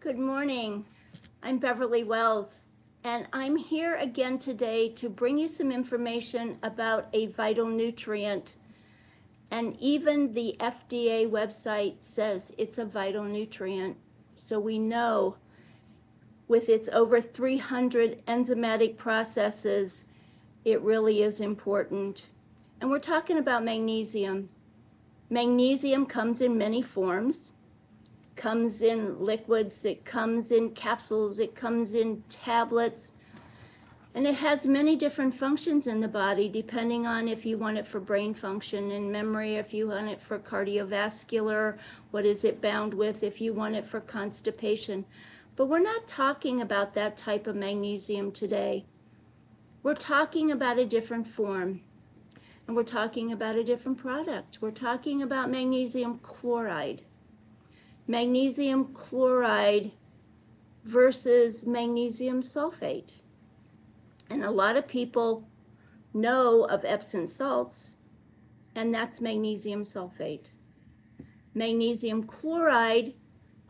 Good morning. I'm Beverly Wells, and I'm here again today to bring you some information about a vital nutrient. And even the FDA website says it's a vital nutrient. So we know with its over 300 enzymatic processes, it really is important. And we're talking about magnesium. Magnesium comes in many forms. Comes in liquids, it comes in capsules, it comes in tablets, and it has many different functions in the body depending on if you want it for brain function and memory, if you want it for cardiovascular, what is it bound with, if you want it for constipation. But we're not talking about that type of magnesium today. We're talking about a different form, and we're talking about a different product. We're talking about magnesium chloride. Magnesium chloride versus magnesium sulfate. And a lot of people know of Epsom salts, and that's magnesium sulfate. Magnesium chloride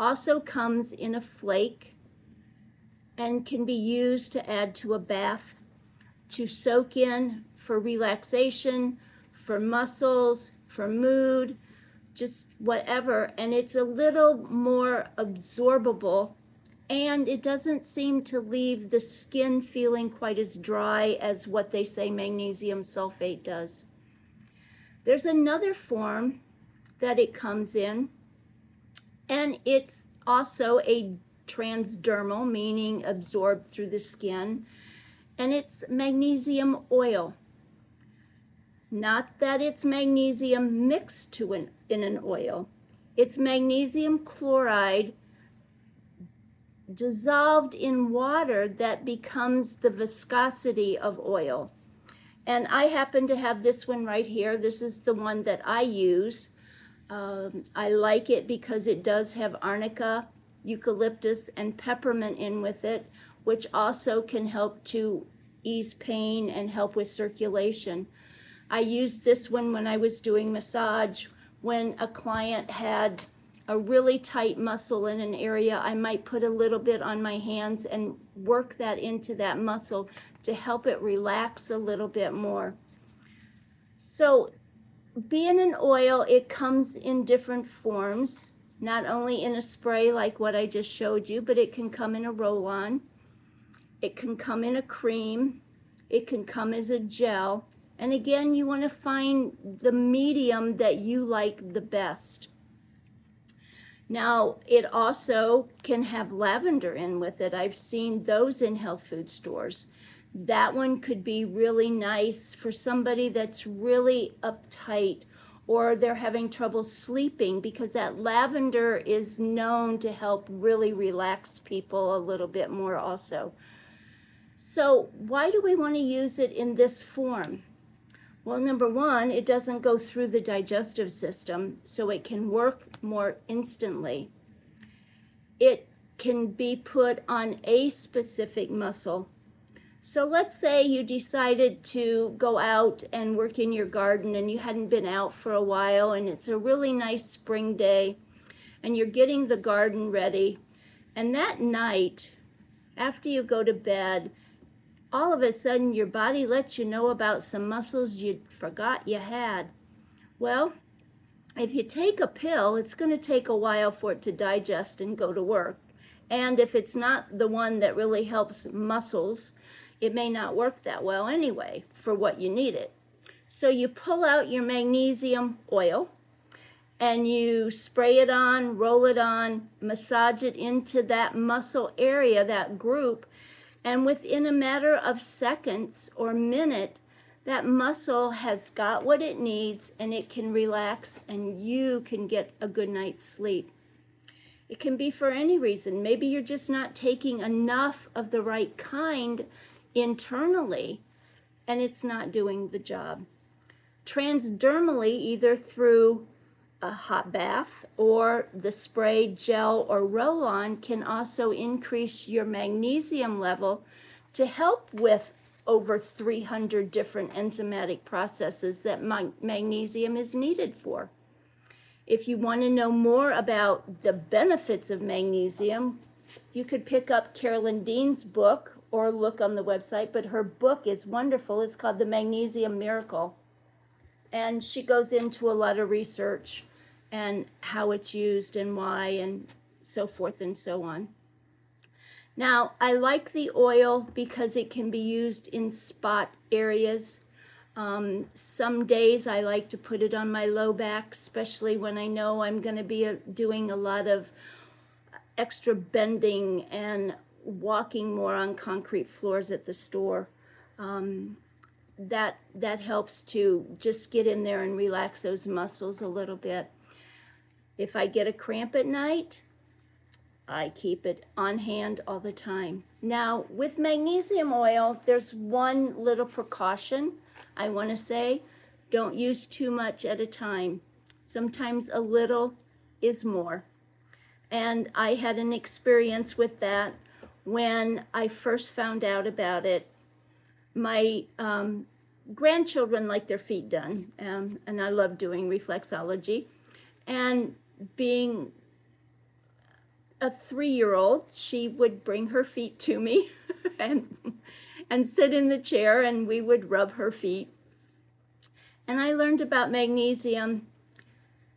also comes in a flake and can be used to add to a bath, to soak in for relaxation, for muscles, for mood, just whatever, and it's a little more absorbable, and it doesn't seem to leave the skin feeling quite as dry as what they say magnesium sulfate does. There's another form that it comes in, and it's also a transdermal, meaning absorbed through the skin, and it's magnesium oil. Not that it's magnesium mixed in an oil. It's magnesium chloride dissolved in water that becomes the viscosity of oil. And I happen to have this one right here. This is the one that I use. I like it because it does have arnica, eucalyptus, and peppermint in with it, which also can help to ease pain and help with circulation. I used this one when I was doing massage. When a client had a really tight muscle in an area, I might put a little bit on my hands and work that into that muscle to help it relax a little bit more. So being an oil, it comes in different forms, not only in a spray like what I just showed you, but it can come in a roll-on. It can come in a cream. It can come as a gel. And again, you want to find the medium that you like the best. Now, it also can have lavender in with it. I've seen those in health food stores. That one could be really nice for somebody that's really uptight or they're having trouble sleeping, because that lavender is known to help really relax people a little bit more also. So why do we want to use it in this form? Well, number one, it doesn't go through the digestive system, so it can work more instantly. It can be put on a specific muscle. So let's say you decided to go out and work in your garden and you hadn't been out for a while, and it's a really nice spring day and you're getting the garden ready. And that night, after you go to bed, all of a sudden your body lets you know about some muscles you forgot you had. Well, if you take a pill, it's going to take a while for it to digest and go to work. And if it's not the one that really helps muscles, it may not work that well anyway for what you need it. So you pull out your magnesium oil and you spray it on, roll it on, massage it into that muscle area, that group, and within a matter of seconds or minute, that muscle has got what it needs and it can relax and you can get a good night's sleep. It can be for any reason. Maybe you're just not taking enough of the right kind internally and it's not doing the job. Transdermally, either through a hot bath or the spray, gel, or roll-on, can also increase your magnesium level to help with over 300 different enzymatic processes that magnesium is needed for. If you want to know more about the benefits of magnesium, you could pick up Carolyn Dean's book or look on the website, but her book is wonderful. It's called The Magnesium Miracle. And she goes into a lot of research and how it's used and why and so forth and so on. Now, I like the oil because it can be used in spot areas. Some days I like to put it on my low back, especially when I know I'm going to be doing a lot of extra bending and walking more on concrete floors at the store. That helps to just get in there and relax those muscles a little bit. If I get a cramp at night, I keep it on hand all the time. Now, with magnesium oil, there's one little precaution I want to say. Don't use too much at a time. Sometimes a little is more. And I had an experience with that when I first found out about it. My grandchildren like their feet done, and I love doing reflexology. And being a 3-year-old, she would bring her feet to me and sit in the chair, and we would rub her feet. And I learned about magnesium,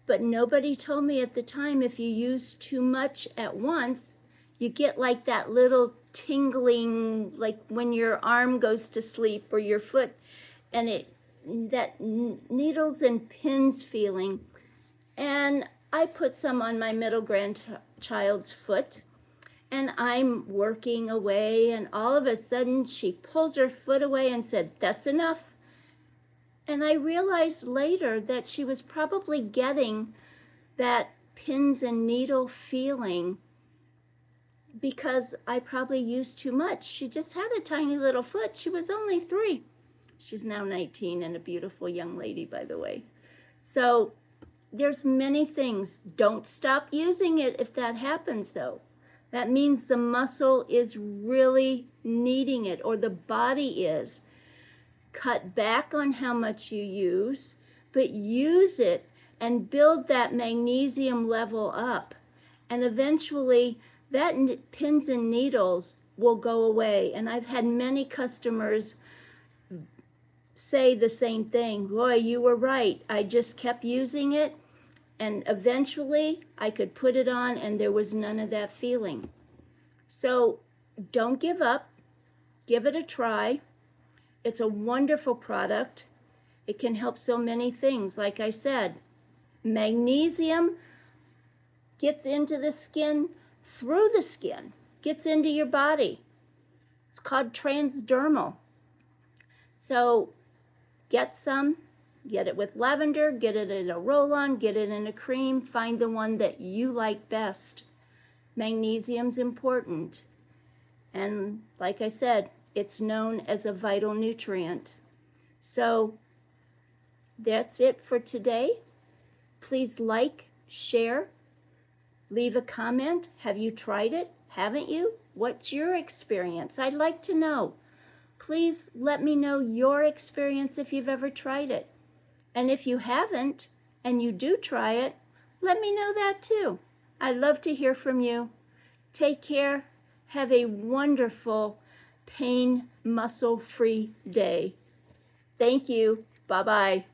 but nobody told me at the time if you use too much at once, you get like that little tingling, like when your arm goes to sleep or your foot, and that needles and pins feeling. And I put some on my middle grandchild's foot, and I'm working away, and all of a sudden she pulls her foot away and said, "That's enough." And I realized later that she was probably getting that pins and needle feeling because I probably used too much. She just had a tiny little foot. She was only 3. She's now 19 and a beautiful young lady, by the way. So there's many things. Don't stop using it if that happens, though. That means the muscle is really needing it, or the body is. Cut back on how much you use, but use it and build that magnesium level up. And eventually, that pins and needles will go away. And I've had many customers say the same thing. "Boy, you were right. I just kept using it, and eventually I could put it on and there was none of that feeling." So don't give up. Give it a try. It's a wonderful product. It can help so many things. Like I said, magnesium gets into the skin, through the skin, gets into your body. It's called transdermal. So get some, get it with lavender, get it in a roll-on, get it in a cream, find the one that you like best. Magnesium's important. And like I said, it's known as a vital nutrient. So that's it for today. Please like, share, leave a comment. Have you tried it? Haven't you? What's your experience? I'd like to know. Please let me know your experience if you've ever tried it. And if you haven't, and you do try it, let me know that too. I'd love to hear from you. Take care. Have a wonderful pain, muscle-free day. Thank you. Bye-bye.